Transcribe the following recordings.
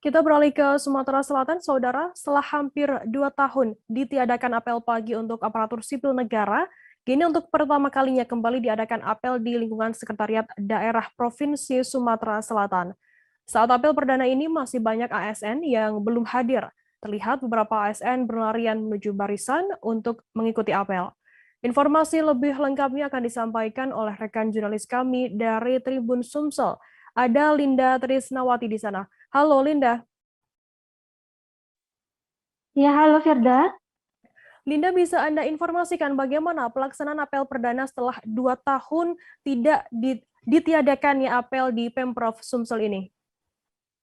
Kita beralih ke Sumatera Selatan, Saudara. Setelah hampir 2 tahun ditiadakan apel pagi untuk aparatur sipil negara, kini untuk pertama kalinya kembali diadakan apel di lingkungan Sekretariat Daerah Provinsi Sumatera Selatan. Saat apel perdana ini masih banyak ASN yang belum hadir. Terlihat beberapa ASN berlarian menuju barisan untuk mengikuti apel. Informasi lebih lengkapnya akan disampaikan oleh rekan jurnalis kami dari Tribun Sumsel. Ada Linda Trisnawati di sana. Halo Linda. Ya, halo Firda. Linda, bisa Anda informasikan bagaimana pelaksanaan apel perdana setelah 2 tahun tidak ditiadakannya apel di Pemprov Sumsel ini?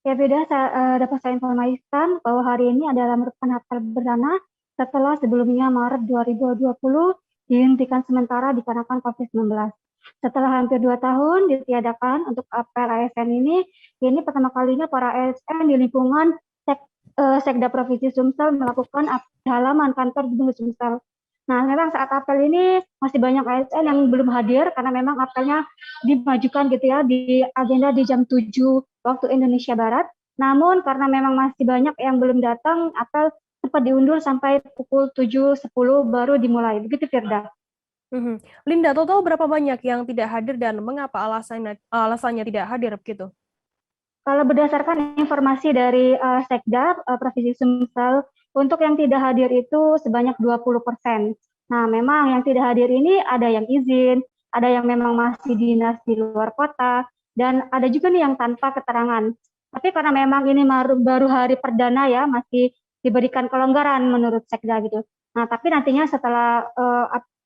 Ya, Firda, dapat saya informasikan bahwa hari ini adalah merupakan apel perdana setelah sebelumnya Maret 2020 dihentikan sementara dikarenakan COVID-19. Setelah hampir 2 tahun ditiadakan untuk apel ASN ini pertama kalinya para ASN di lingkungan Sekda Provinsi Sumsel melakukan apel di halaman kantor Gubernur Sumsel. Nah, memang saat apel ini masih banyak ASN yang belum hadir karena memang apelnya dimajukan gitu ya di agenda di jam 7 waktu Indonesia Barat. Namun karena memang masih banyak yang belum datang, apel sempat diundur sampai pukul 7.10 baru dimulai. Begitu Firda. Linda, total berapa banyak yang tidak hadir dan mengapa alasannya tidak hadir begitu? Kalau berdasarkan informasi dari Sekda Provinsi Sumsel, untuk yang tidak hadir itu sebanyak 20%. Nah, memang yang tidak hadir ini ada yang izin, ada yang memang masih dinas di luar kota, dan ada juga nih yang tanpa keterangan. Tapi karena memang ini baru hari perdana ya, masih diberikan kelonggaran menurut Sekda gitu. Nah, tapi nantinya setelah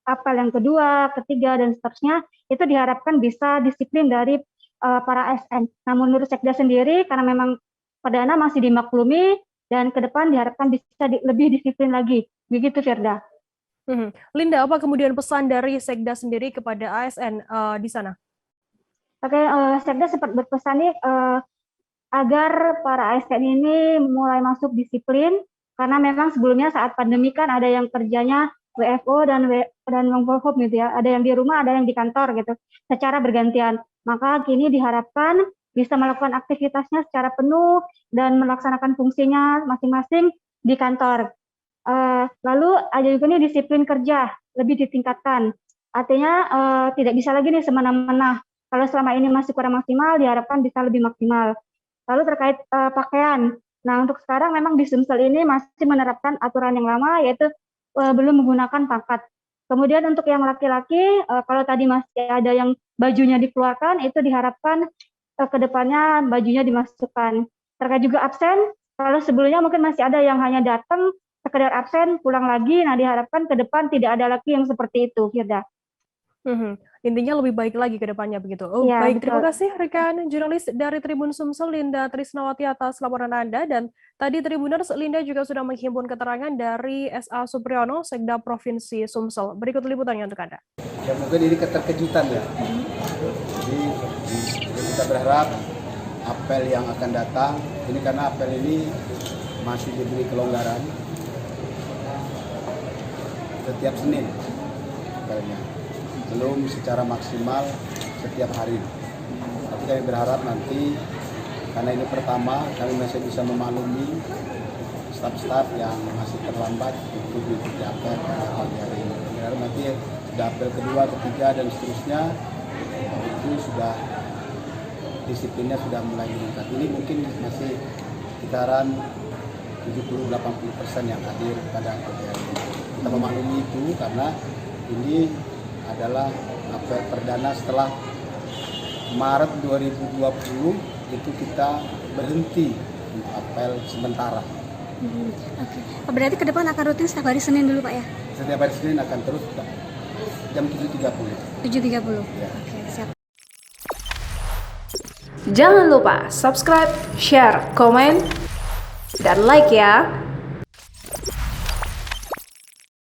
apel yang kedua, ketiga, dan seterusnya, itu diharapkan bisa disiplin dari para ASN. Nah, menurut Sekda sendiri, karena memang perdana masih dimaklumi, dan ke depan diharapkan bisa lebih disiplin lagi. Begitu, Firda. Linda, apa kemudian pesan dari Sekda sendiri kepada ASN di sana? Oke, Sekda sempat berpesan nih, agar para ASN ini mulai masuk disiplin, karena memang sebelumnya saat pandemi kan ada yang kerjanya WFO dan work from home gitu ya, ada yang di rumah, ada yang di kantor gitu, secara bergantian. Maka kini diharapkan bisa melakukan aktivitasnya secara penuh dan melaksanakan fungsinya masing-masing di kantor. Lalu ada juga nih disiplin kerja lebih ditingkatkan. Artinya tidak bisa lagi nih semena-mena. Kalau selama ini masih kurang maksimal, diharapkan bisa lebih maksimal. Lalu terkait pakaian. Nah, untuk sekarang memang di Sumsel ini masih menerapkan aturan yang lama, yaitu belum menggunakan pangkat. Kemudian untuk yang laki-laki, kalau tadi masih ada yang bajunya dikeluarkan, itu diharapkan ke depannya bajunya dimasukkan. Terkait juga absen, kalau sebelumnya mungkin masih ada yang hanya datang, sekedar absen, pulang lagi, nah diharapkan ke depan tidak ada lagi yang seperti itu, Firda. Intinya lebih baik lagi ke depannya begitu. Iya, Baik, terima betul. kasih rekan jurnalis dari Tribun Sumsel, Linda Trisnawati atas laporan Anda. Dan tadi Tribuners, Linda juga sudah menghimpun keterangan dari SA Supriyono, Sekda Provinsi Sumsel. Berikut liputannya untuk Anda. Ya mungkin ini keterkejutan ya. Jadi kita berharap apel yang akan datang, ini karena apel ini masih diberi kelonggaran setiap Senin apelnya. Belum secara maksimal setiap hari. Tapi kami berharap nanti, karena ini pertama, kami masih bisa memaklumi staf-staf yang masih terlambat untuk mengikuti apel pada pagi hari ini. Berharap nanti sudah apel kedua, ketiga, dan seterusnya, itu sudah disiplinnya sudah mulai meningkat. Ini mungkin masih sekitaran 70-80% yang hadir pada pagi hari ini. Kita memaklumi itu karena ini adalah apel perdana setelah Maret 2020 itu kita berhenti untuk apel sementara. Oke. Berarti ke depan akan rutin setiap hari Senin dulu Pak ya? Setiap hari Senin akan terus jam 7.30. 7.30? Ya. Oke, siap. Jangan lupa subscribe, share, komen, dan like ya.